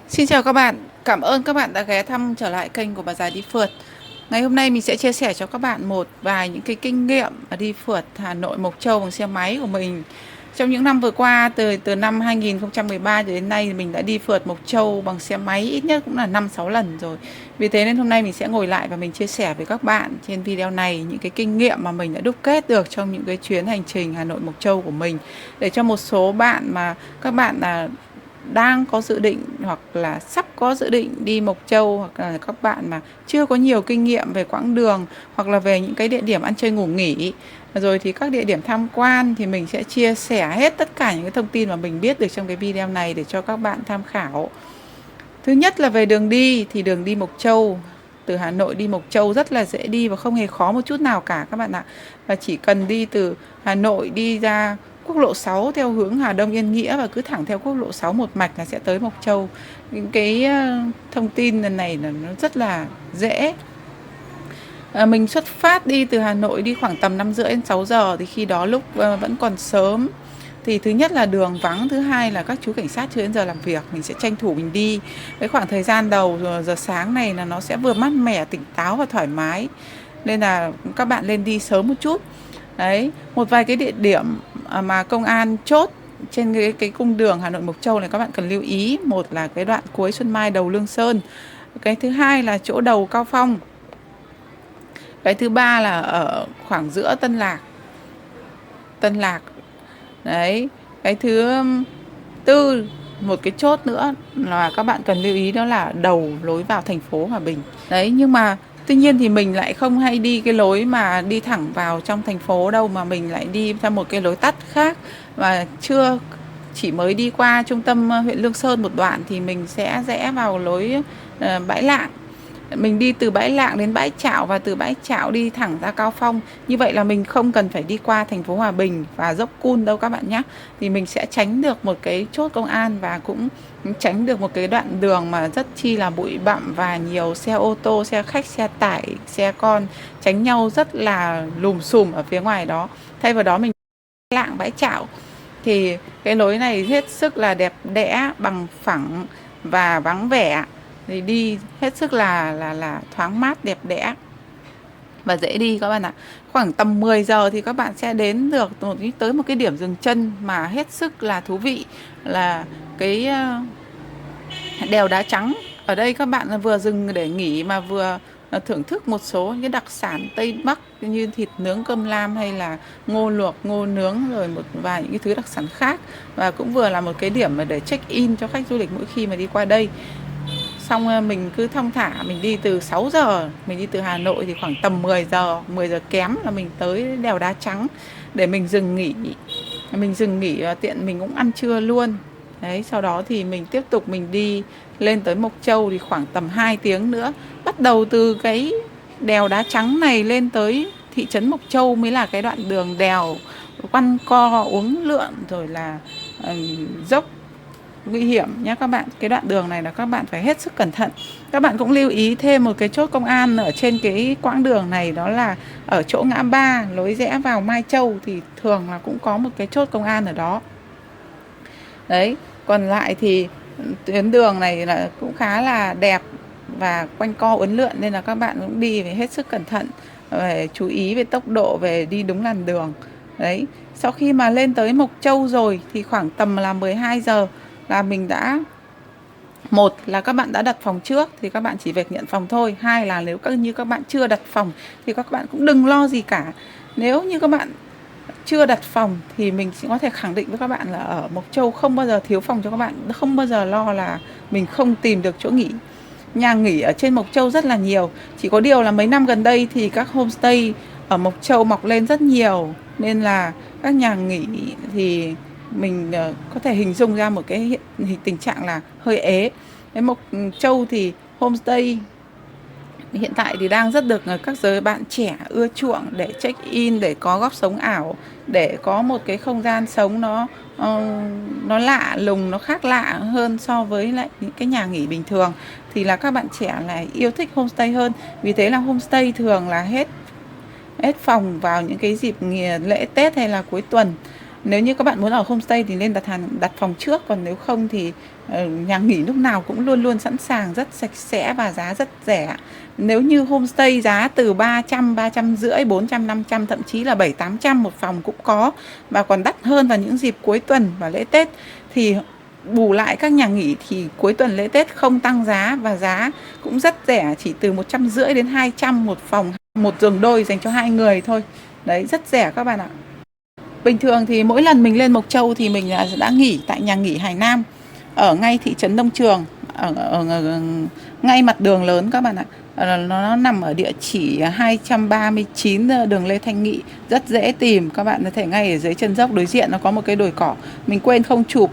Xin chào các bạn, cảm ơn các bạn đã ghé thăm trở lại kênh của Bà Già Đi Phượt. Ngày hôm nay mình sẽ chia sẻ cho các bạn một vài những cái kinh nghiệm đi phượt Hà Nội Mộc Châu bằng xe máy của mình. Trong những năm vừa qua, từ năm 2013 đến nay thì mình đã đi phượt Mộc Châu bằng xe máy ít nhất cũng là 5-6 lần rồi. Vì thế nên hôm nay mình sẽ ngồi lại và mình chia sẻ với các bạn trên video này những cái kinh nghiệm mà mình đã đúc kết được trong những cái chuyến hành trình Hà Nội Mộc Châu của mình, để cho một số bạn mà các bạn là đang có dự định hoặc là sắp có dự định đi Mộc Châu, hoặc là các bạn mà chưa có nhiều kinh nghiệm về quãng đường hoặc là về những cái địa điểm ăn chơi ngủ nghỉ rồi thì các địa điểm tham quan, thì mình sẽ chia sẻ hết tất cả những cái thông tin mà mình biết được trong cái video này để cho các bạn tham khảo. Thứ nhất là về đường đi, thì đường đi Mộc Châu từ Hà Nội đi Mộc Châu rất là dễ đi và không hề khó một chút nào cả các bạn ạ. Và chỉ cần đi từ Hà Nội đi ra quốc lộ 6 theo hướng Hà Đông Yên Nghĩa và cứ thẳng theo quốc lộ 6 một mạch là sẽ tới Mộc Châu. Những cái thông tin lần này là nó rất là dễ. Mình xuất phát đi từ Hà Nội đi khoảng tầm 5 rưỡi đến 6 giờ, thì khi đó lúc vẫn còn sớm, thì thứ nhất là đường vắng, thứ hai là các chú cảnh sát chưa đến giờ làm việc, mình sẽ tranh thủ mình đi. Cái khoảng thời gian đầu giờ sáng này là nó sẽ vừa mát mẻ, tỉnh táo và thoải mái, nên là các bạn lên đi sớm một chút. Đấy, một vài cái địa điểm mà công an chốt trên cái cung đường Hà Nội Mộc Châu này các bạn cần lưu ý. Một là cái đoạn cuối Xuân Mai đầu Lương Sơn. Cái thứ hai là chỗ đầu Cao Phong. Cái thứ ba là ở khoảng giữa Tân Lạc. Đấy, cái thứ tư, một cái chốt nữa là các bạn cần lưu ý, đó là đầu lối vào thành phố Hòa Bình. Đấy, nhưng mà tuy nhiên thì mình lại không hay đi cái lối mà đi thẳng vào trong thành phố đâu, mà mình lại đi theo một cái lối tắt khác. Và chỉ mới đi qua trung tâm huyện Lương Sơn một đoạn thì mình sẽ rẽ vào lối Bãi Lạng. Mình đi từ Bãi Lạng đến Bãi Chạo và từ Bãi Chạo đi thẳng ra Cao Phong. Như vậy là mình không cần phải đi qua thành phố Hòa Bình và dốc Cun đâu các bạn nhé. Thì mình sẽ tránh được một cái chốt công an và cũng tránh được một cái đoạn đường mà rất chi là bụi bặm và nhiều xe ô tô, xe khách, xe tải, xe con tránh nhau rất là lùm xùm ở phía ngoài đó. Thay vào đó mình Lạng Bãi Chạo thì cái lối này hết sức là đẹp đẽ, bằng phẳng và vắng vẻ, thì đi hết sức là thoáng mát, đẹp đẽ và dễ đi các bạn ạ. Khoảng tầm 10 giờ thì các bạn sẽ đến được tới một cái điểm dừng chân mà hết sức là thú vị, là cái đèo đá trắng. Ở đây các bạn vừa dừng để nghỉ mà vừa thưởng thức một số những cái đặc sản Tây Bắc như thịt nướng, cơm lam hay là ngô luộc, ngô nướng, rồi một vài những cái thứ đặc sản khác. Và cũng vừa là một cái điểm mà để check in cho khách du lịch mỗi khi mà đi qua đây. Xong mình cứ thong thả, mình đi từ 6 giờ, mình đi từ Hà Nội thì khoảng tầm 10 giờ kém là mình tới đèo đá trắng để mình dừng nghỉ. Mình dừng nghỉ và tiện mình cũng ăn trưa luôn. Đấy, sau đó thì mình tiếp tục mình đi lên tới Mộc Châu thì khoảng tầm 2 tiếng nữa. Bắt đầu từ cái đèo đá trắng này lên tới thị trấn Mộc Châu mới là cái đoạn đường đèo quanh co uốn lượn rồi là dốc nguy hiểm nhé các bạn. Cái đoạn đường này là các bạn phải hết sức cẩn thận. Các bạn cũng lưu ý thêm một cái chốt công an ở trên cái quãng đường này, đó là ở chỗ ngã ba lối rẽ vào Mai Châu thì thường là cũng có một cái chốt công an ở đó. Đấy, còn lại thì tuyến đường này là cũng khá là đẹp và quanh co uốn lượn, nên là các bạn cũng đi phải hết sức cẩn thận, phải chú ý về tốc độ, về đi đúng làn đường. Đấy, sau khi mà lên tới Mộc Châu rồi thì khoảng tầm là 12 giờ là mình đã, một là các bạn đã đặt phòng trước thì các bạn chỉ việc nhận phòng thôi. Hai là nếu như các bạn chưa đặt phòng thì các bạn cũng đừng lo gì cả. Nếu như các bạn chưa đặt phòng thì mình chỉ có thể khẳng định với các bạn là ở Mộc Châu không bao giờ thiếu phòng cho các bạn, không bao giờ lo là mình không tìm được chỗ nghỉ. Nhà nghỉ ở trên Mộc Châu rất là nhiều, chỉ có điều là mấy năm gần đây thì các homestay ở Mộc Châu mọc lên rất nhiều, nên là các nhà nghỉ thì mình có thể hình dung ra một cái tình trạng là hơi ế. Cái Mộc Châu thì homestay hiện tại thì đang rất được các giới bạn trẻ ưa chuộng để check in, để có góc sống ảo, để có một cái không gian sống nó lạ lùng, nó khác lạ hơn so với lại những cái nhà nghỉ bình thường, thì là các bạn trẻ lại yêu thích homestay hơn. Vì thế là homestay thường là hết phòng vào những cái dịp lễ Tết hay là cuối tuần. Nếu như các bạn muốn ở homestay thì nên đặt phòng trước, còn nếu không thì nhà nghỉ lúc nào cũng luôn luôn sẵn sàng, rất sạch sẽ và giá rất rẻ. Nếu như homestay giá từ 300, 350, 400, 500, thậm chí là 7, 800 một phòng cũng có, và còn đắt hơn vào những dịp cuối tuần và lễ Tết. Thì bù lại các nhà nghỉ thì cuối tuần lễ Tết không tăng giá, và giá cũng rất rẻ, chỉ từ 150 đến 200 một phòng, một giường đôi dành cho 2 người thôi. Đấy, rất rẻ các bạn ạ. Bình thường thì mỗi lần mình lên Mộc Châu thì mình đã nghỉ tại nhà nghỉ Hải Nam ở ngay thị trấn Đông Trường, ở ngay mặt đường lớn các bạn ạ. Nó nằm ở địa chỉ 239 đường Lê Thanh Nghị, rất dễ tìm. Các bạn có thể ngay ở dưới chân dốc đối diện nó có một cái đồi cỏ. Mình quên không chụp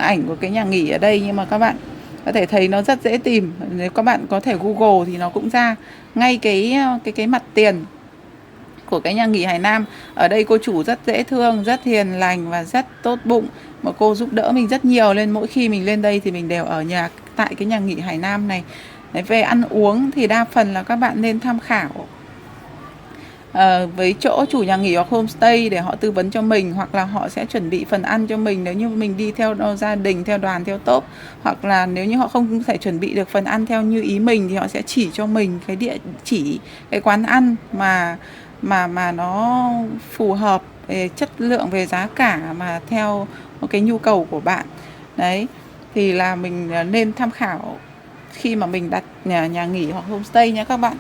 ảnh của cái nhà nghỉ ở đây, nhưng mà các bạn có thể thấy nó rất dễ tìm. Nếu các bạn có thể Google thì nó cũng ra ngay cái mặt tiền của cái nhà nghỉ Hải Nam. Ở đây cô chủ rất dễ thương, rất hiền lành và rất tốt bụng, mà cô giúp đỡ mình rất nhiều, nên mỗi khi mình lên đây thì mình đều ở nhà tại cái nhà nghỉ Hải Nam này. Đấy, về ăn uống thì đa phần là các bạn nên tham khảo với chỗ chủ nhà nghỉ hoặc homestay để họ tư vấn cho mình, hoặc là họ sẽ chuẩn bị phần ăn cho mình nếu như mình đi theo gia đình, theo đoàn, theo tốp. Hoặc là nếu như họ không thể chuẩn bị được phần ăn theo như ý mình thì họ sẽ chỉ cho mình cái địa chỉ, cái quán ăn mà nó phù hợp về chất lượng, về giá cả, mà theo một cái nhu cầu của bạn. Đấy, thì là mình nên tham khảo khi mà mình đặt nhà nghỉ hoặc homestay nhé các bạn.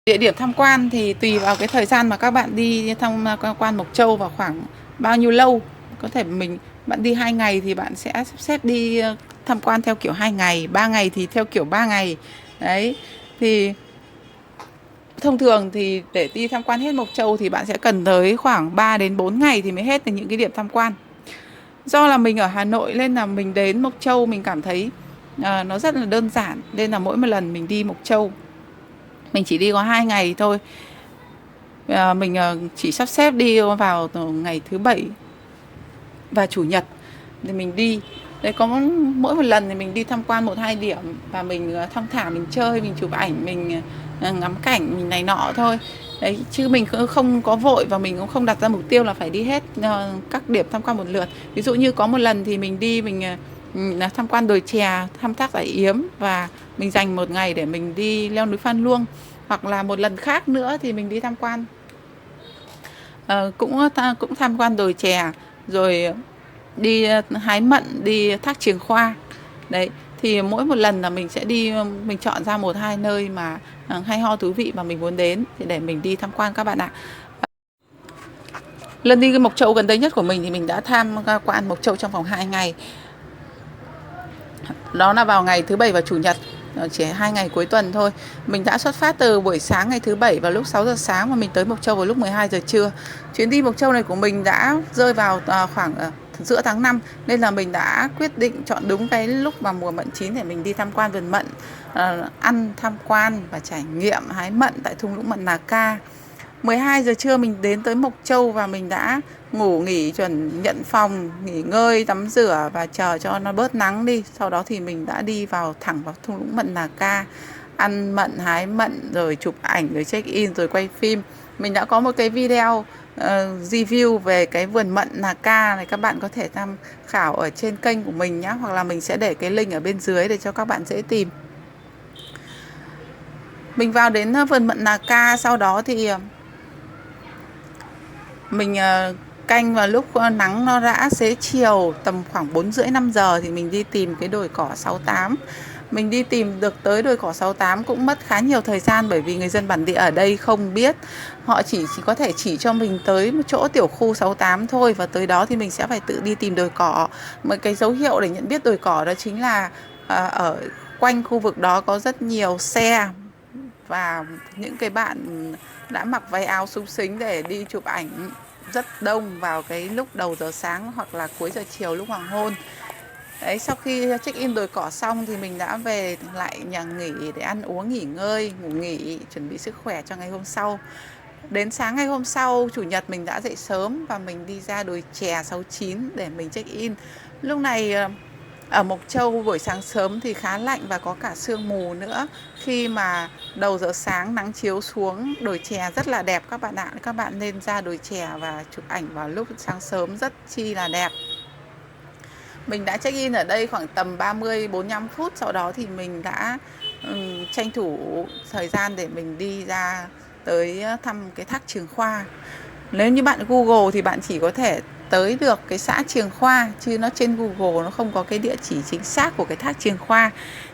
Địa điểm tham quan thì tùy vào cái thời gian mà các bạn đi tham quan Mộc Châu vào khoảng bao nhiêu lâu. Có thể bạn đi 2 ngày thì bạn sẽ sắp xếp đi tham quan theo kiểu 2 ngày, 3 ngày thì theo kiểu 3 ngày. Đấy, thì thông thường thì để đi tham quan hết Mộc Châu thì bạn sẽ cần tới khoảng 3 đến 4 ngày thì mới hết được những cái điểm tham quan. Do là mình ở Hà Nội nên là mình đến Mộc Châu mình cảm thấy nó rất là đơn giản, nên là mỗi một lần mình đi Mộc Châu mình chỉ đi có 2 ngày thôi. Mình chỉ sắp xếp đi vào ngày thứ Bảy và Chủ nhật thì mình đi. Đấy, có mỗi một lần thì mình đi tham quan 1-2 điểm và mình thong thả, mình chơi, mình chụp ảnh, mình ngắm cảnh, mình này nọ thôi. Đấy, chứ mình không có vội và mình cũng không đặt ra mục tiêu là phải đi hết các điểm tham quan một lượt. Ví dụ như có một lần thì mình đi tham quan đồi chè, thăm thác Giải Yếm, và mình dành một ngày để mình đi leo núi Phan Luông. Hoặc là một lần khác nữa thì mình đi tham quan cũng tham quan đồi chè, rồi đi hái mận, đi thác Trường Khoa. Đấy, thì mỗi một lần là mình sẽ đi, mình chọn ra 1-2 nơi mà hay ho thú vị mà mình muốn đến thì để mình đi tham quan các bạn ạ. Lần đi Mộc Châu gần đây nhất của mình thì mình đã tham quan Mộc Châu trong vòng 2 ngày. Đó là vào ngày thứ Bảy và Chủ nhật, chỉ 2 ngày cuối tuần thôi. Mình đã xuất phát từ buổi sáng ngày thứ Bảy vào lúc 6 giờ sáng và mình tới Mộc Châu vào lúc 12 giờ trưa. Chuyến đi Mộc Châu này của mình đã rơi vào khoảng giữa tháng 5, nên là mình đã quyết định chọn đúng cái lúc mà mùa mận chín để mình đi tham quan vườn mận, ăn, tham quan và trải nghiệm hái mận tại thung lũng mận Nà Ca. 12 giờ trưa mình đến tới Mộc Châu và mình đã ngủ nghỉ, chuẩn nhận phòng, nghỉ ngơi, tắm rửa và chờ cho nó bớt nắng đi. Sau đó thì mình đã đi thẳng vào thung lũng mận Nà Ca, ăn mận, hái mận, rồi chụp ảnh, rồi check in, rồi quay phim. Mình đã có một cái video review về cái vườn mận Nà Ca này, các bạn có thể tham khảo ở trên kênh của mình nhé, hoặc là mình sẽ để cái link ở bên dưới để cho các bạn dễ tìm. Mình vào đến vườn mận Nà Ca, sau đó thì mình canh vào lúc nắng nó đã xế chiều, tầm khoảng 4:30-5 giờ thì mình đi tìm cái đồi cỏ 68. Mình đi tìm được tới đồi cỏ 68 cũng mất khá nhiều thời gian, bởi vì người dân bản địa ở đây không biết. Họ chỉ có thể chỉ cho mình tới một chỗ tiểu khu 68 thôi, và tới đó thì mình sẽ phải tự đi tìm đồi cỏ. Một cái dấu hiệu để nhận biết đồi cỏ đó chính là ở quanh khu vực đó có rất nhiều xe và những cái bạn đã mặc váy áo xúng xính để đi chụp ảnh rất đông vào cái lúc đầu giờ sáng hoặc là cuối giờ chiều lúc hoàng hôn. Đấy, sau khi check in đồi cỏ xong thì mình đã về lại nhà nghỉ để ăn uống, nghỉ ngơi, ngủ nghỉ, chuẩn bị sức khỏe cho ngày hôm sau. Đến sáng ngày hôm sau, Chủ nhật, mình đã dậy sớm và mình đi ra đồi chè 69 để mình check in. Lúc này Ở Mộc Châu buổi sáng sớm thì khá lạnh và có cả sương mù nữa. Khi mà đầu giờ sáng nắng chiếu xuống, đồi chè rất là đẹp các bạn ạ. Các bạn nên ra đồi chè và chụp ảnh vào lúc sáng sớm rất chi là đẹp. Mình đã check in ở đây khoảng tầm 30-45 phút. Sau đó thì mình đã tranh thủ thời gian để mình đi ra tới thăm cái thác Trường Khoa. Nếu như bạn Google thì bạn chỉ có thể tới được cái xã Trường Khoa, chứ nó trên Google nó không có cái địa chỉ chính xác của cái thác Trường Khoa.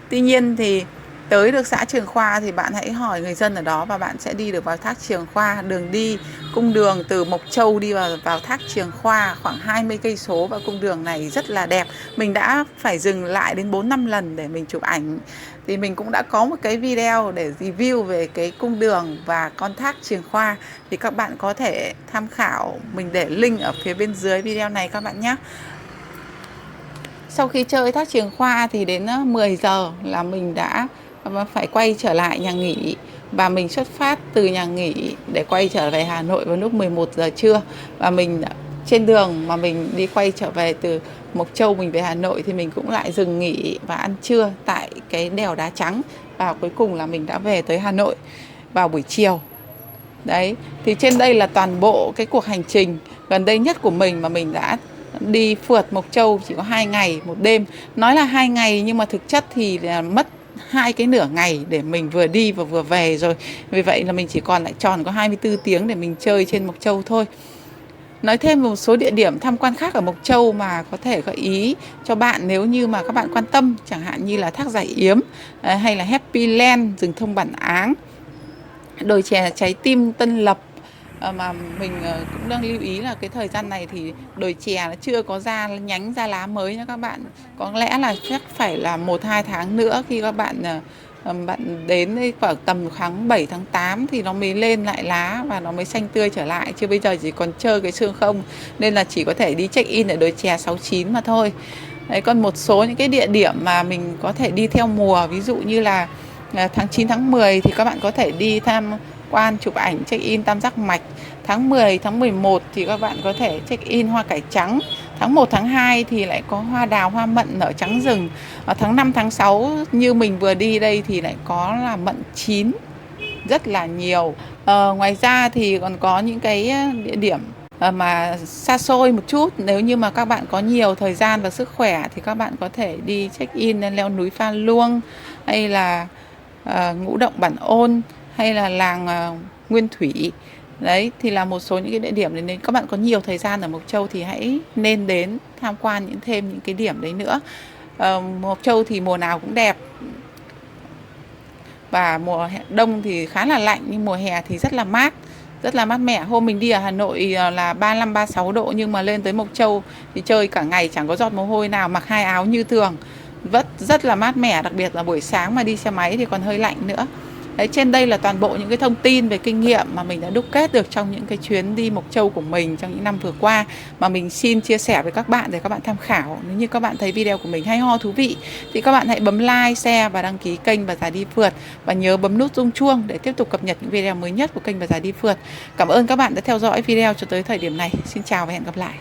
Tuy nhiên thì tới được xã Trường Khoa thì bạn hãy hỏi người dân ở đó và bạn sẽ đi được vào thác Trường Khoa. Đường đi, cung đường từ Mộc Châu đi vào thác Trường Khoa khoảng 20 cây số, và cung đường này rất là đẹp. Mình đã phải dừng lại đến 4-5 lần để mình chụp ảnh. Thì mình cũng đã có một cái video để review về cái cung đường và con thác Trường Khoa, thì các bạn có thể tham khảo, mình để link ở phía bên dưới video này các bạn nhé. Sau khi chơi thác Trường Khoa thì đến 10 giờ là mình đã phải quay trở lại nhà nghỉ, và mình xuất phát từ nhà nghỉ để quay trở về Hà Nội vào lúc 11 giờ trưa. Và mình trên đường mà mình đi quay trở về từ Mộc Châu mình về Hà Nội thì mình cũng lại dừng nghỉ và ăn trưa tại cái đèo Đá Trắng, và cuối cùng là mình đã về tới Hà Nội vào buổi chiều. Đấy, thì trên đây là toàn bộ cái cuộc hành trình gần đây nhất của mình mà mình đã đi phượt Mộc Châu chỉ có 2 ngày 1 đêm. Nói là 2 ngày nhưng mà thực chất thì là mất 2 cái nửa ngày để mình vừa đi và vừa về rồi. Vì vậy là mình chỉ còn lại tròn có 24 tiếng để mình chơi trên Mộc Châu thôi. Nói thêm một số địa điểm tham quan khác ở Mộc Châu mà có thể gợi ý cho bạn nếu như mà các bạn quan tâm, chẳng hạn như là thác Giải Yếm, hay là Happy Land, rừng thông Bản Áng, đồi chè Trái Tim Tân Lập. Mà mình cũng đang lưu ý là cái thời gian này thì đồi chè nó chưa có ra nhánh ra lá mới nha các bạn. Có lẽ là chắc phải là 1-2 tháng nữa khi các bạn bạn đến khoảng tầm tháng 7 tháng 8 thì nó mới lên lại lá và nó mới xanh tươi trở lại, chứ bây giờ chỉ còn trơ cái xương không, nên là chỉ có thể đi check in ở đồi chè 69 mà thôi. Đấy, còn một số những cái địa điểm mà mình có thể đi theo mùa, ví dụ như là tháng 9 tháng 10 thì các bạn có thể đi tham quan chụp ảnh check in Tam Giác Mạch. Tháng 10 tháng 11 thì các bạn có thể check in Hoa Cải Trắng. Tháng 1 tháng 2 thì lại có hoa đào hoa mận nở trắng rừng. Ở tháng 5 tháng 6 như mình vừa đi đây thì lại có là mận chín rất là nhiều. Ngoài ra thì còn có những cái địa điểm mà xa xôi một chút, nếu như mà các bạn có nhiều thời gian và sức khỏe thì các bạn có thể đi check in leo núi Pha Luông, hay là Ngũ Động Bản Ôn, hay là làng Nguyên Thủy. Đấy thì là một số những cái địa điểm, nếu các bạn có nhiều thời gian ở Mộc Châu thì hãy nên đến tham quan thêm những cái điểm đấy nữa. Mộc Châu thì mùa nào cũng đẹp, và mùa đông thì khá là lạnh, nhưng mùa hè thì rất là mát mẻ. Hôm mình đi ở Hà Nội là 35-36 độ, nhưng mà lên tới Mộc Châu thì chơi cả ngày chẳng có giọt mồ hôi nào, mặc 2 áo như thường, rất là mát mẻ, đặc biệt là buổi sáng mà đi xe máy thì còn hơi lạnh nữa. Đấy, trên đây là toàn bộ những cái thông tin về kinh nghiệm mà mình đã đúc kết được trong những cái chuyến đi Mộc Châu của mình trong những năm vừa qua, mà mình xin chia sẻ với các bạn để các bạn tham khảo. Nếu như các bạn thấy video của mình hay ho, thú vị thì các bạn hãy bấm like, share và đăng ký kênh Bà Già Đi Phượt, và nhớ bấm nút rung chuông để tiếp tục cập nhật những video mới nhất của kênh Bà Già Đi Phượt. Cảm ơn các bạn đã theo dõi video cho tới thời điểm này. Xin chào và hẹn gặp lại.